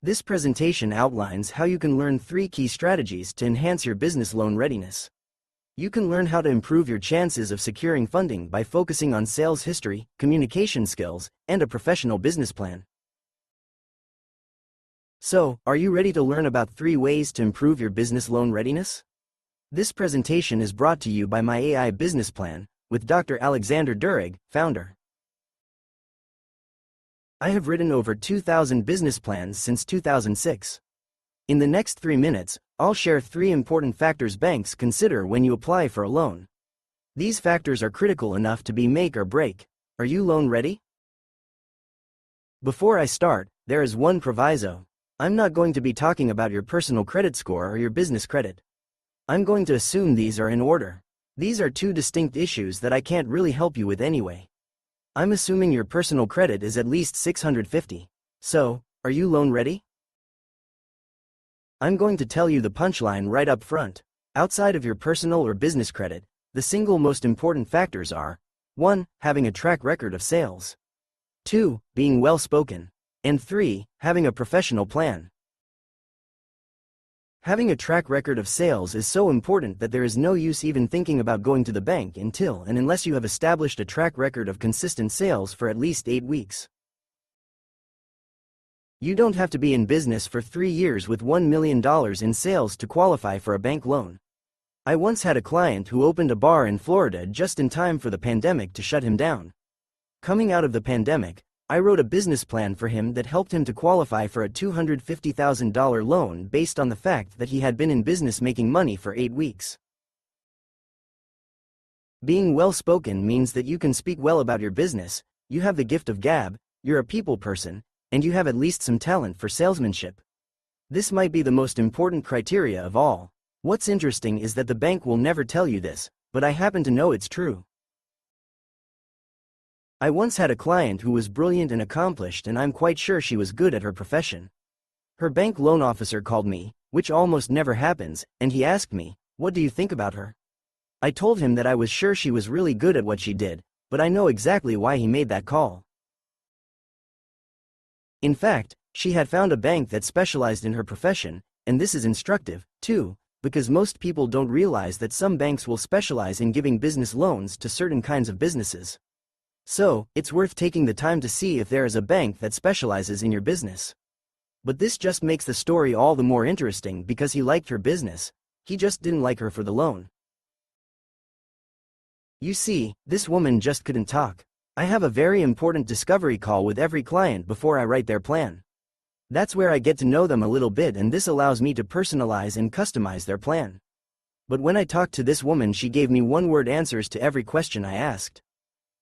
This presentation outlines how you can learn 3 key strategies to enhance your business loan readiness. You can learn how to improve your chances of securing funding by focusing on sales history, communication skills, and a professional business plan. So, are you ready to learn about 3 ways to improve your business loan readiness? This presentation is brought to you by my AI Business Plan, with Dr. Alexander Durig, founder. I have written over 2,000 business plans since 2006. In the next 3 minutes, I'll share 3 important factors banks consider when you apply for a loan. These factors are critical enough to be make or break. Are you loan ready? Before I start, there is one proviso. I'm not going to be talking about your personal credit score or your business credit. I'm going to assume these are in order. These are 2 distinct issues that I can't really help you with anyway. I'm assuming your personal credit is at least 650. So, are you loan ready? I'm going to tell you the punchline right up front. Outside of your personal or business credit, the single most important factors are 1. Having a track record of sales. 2. Being well-spoken. And 3. Having a professional plan. Having a track record of sales is so important that there is no use even thinking about going to the bank until and unless you have established a track record of consistent sales for at least 8 weeks. You don't have to be in business for 3 years with $1 million in sales to qualify for a bank loan. I once had a client who opened a bar in Florida just in time for the pandemic to shut him down. Coming out of the pandemic, I wrote a business plan for him that helped him to qualify for a $250,000 loan based on the fact that he had been in business making money for 8 weeks. Being well-spoken means that you can speak well about your business, you have the gift of gab, you're a people person, and you have at least some talent for salesmanship. This might be the most important criteria of all. What's interesting is that the bank will never tell you this, but I happen to know it's true. I once had a client who was brilliant and accomplished, and I'm quite sure she was good at her profession. Her bank loan officer called me, which almost never happens, and he asked me, "What do you think about her?" I told him that I was sure she was really good at what she did, but I know exactly why he made that call. In fact, she had found a bank that specialized in her profession, and this is instructive, too, because most people don't realize that some banks will specialize in giving business loans to certain kinds of businesses. So, it's worth taking the time to see if there is a bank that specializes in your business. But this just makes the story all the more interesting because he liked her business, he just didn't like her for the loan. You see, this woman just couldn't talk. I have a very important discovery call with every client before I write their plan. That's where I get to know them a little bit, and this allows me to personalize and customize their plan. But when I talked to this woman, she gave me one-word answers to every question I asked.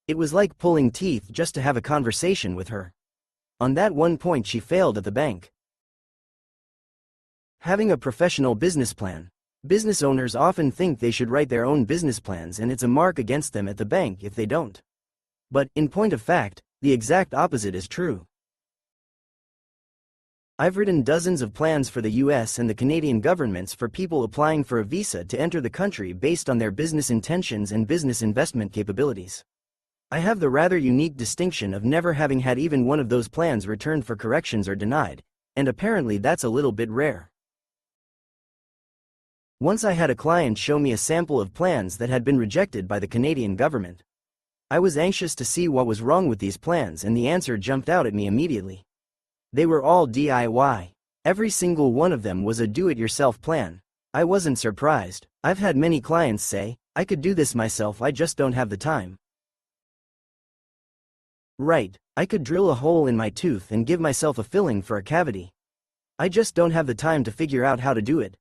It was like pulling teeth just to have a conversation with her. On that one point she failed at the bank. Having a professional business plan. Business owners often think they should write their own business plans, and it's a mark against them at the bank if they don't. But, in point of fact, the exact opposite is true. I've written dozens of plans for the US and the Canadian governments for people applying for a visa to enter the country based on their business intentions and business investment capabilities. I have the rather unique distinction of never having had even one of those plans returned for corrections or denied, and apparently that's a little bit rare. Once I had a client show me a sample of plans that had been rejected by the Canadian government. I was anxious to see what was wrong with these plans, and the answer jumped out at me immediately. They were all DIY. Every single one of them was a do-it-yourself plan. I wasn't surprised. I've had many clients say, "I could do this myself, I just don't have the time." Right, I could drill a hole in my tooth and give myself a filling for a cavity. I just don't have the time to figure out how to do it.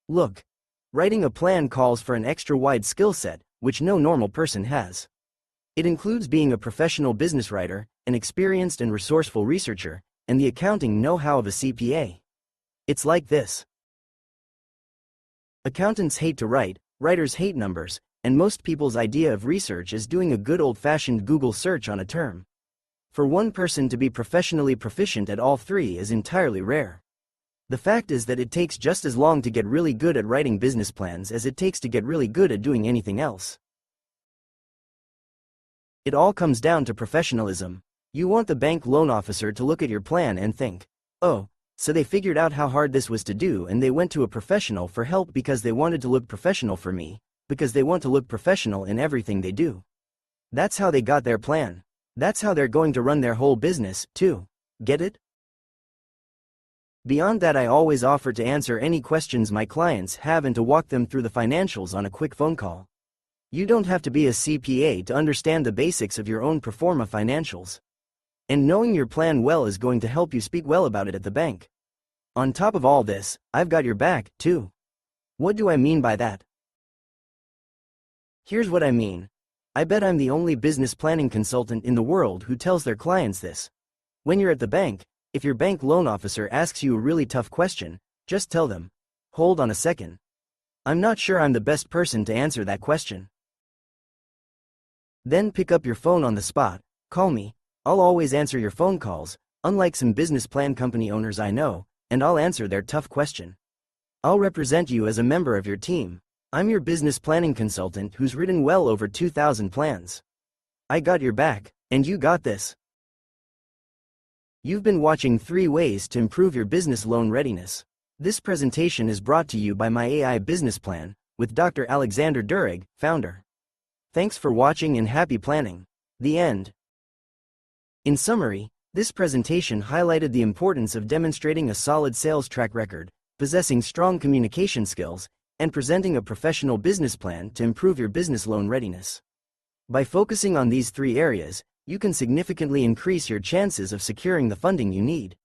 Look, writing a plan calls for an extra wide skill set, which no normal person has. It includes being a professional business writer, an experienced and resourceful researcher, and the accounting know-how of a CPA. It's like this. Accountants hate to write, writers hate numbers, and most people's idea of research is doing a good old-fashioned Google search on a term. For one person to be professionally proficient at all 3 is entirely rare. The fact is that it takes just as long to get really good at writing business plans as it takes to get really good at doing anything else. It all comes down to professionalism. You want the bank loan officer to look at your plan and think, "Oh, So they figured out how hard this was to do and they went to a professional for help because they wanted to look professional for me, because they want to look professional in everything they do. That's how they got their plan. That's how they're going to run their whole business, too. Get it? Beyond that, I always offer to answer any questions my clients have and to walk them through the financials on a quick phone call. You don't have to be a CPA to understand the basics of your own pro forma financials. And knowing your plan well is going to help you speak well about it at the bank. On top of all this, I've got your back, too. What do I mean by that? Here's what I mean. I bet I'm the only business planning consultant in the world who tells their clients this. When you're at the bank, if your bank loan officer asks you a really tough question, just tell them, "Hold on a second. I'm not sure I'm the best person to answer that question." Then pick up your phone on the spot, call me, I'll always answer your phone calls, unlike some business plan company owners I know, and I'll answer their tough question. I'll represent you as a member of your team. I'm your business planning consultant who's written well over 2,000 plans. I got your back, and you got this. You've been watching 3 Ways to Improve Your Business Loan Readiness. This presentation is brought to you by My AI Business Plan, with Dr. Alexander Durig, founder. Thanks for watching and happy planning. The end. In summary, this presentation highlighted the importance of demonstrating a solid sales track record, possessing strong communication skills, and presenting a professional business plan to improve your business loan readiness. By focusing on these 3 areas, you can significantly increase your chances of securing the funding you need.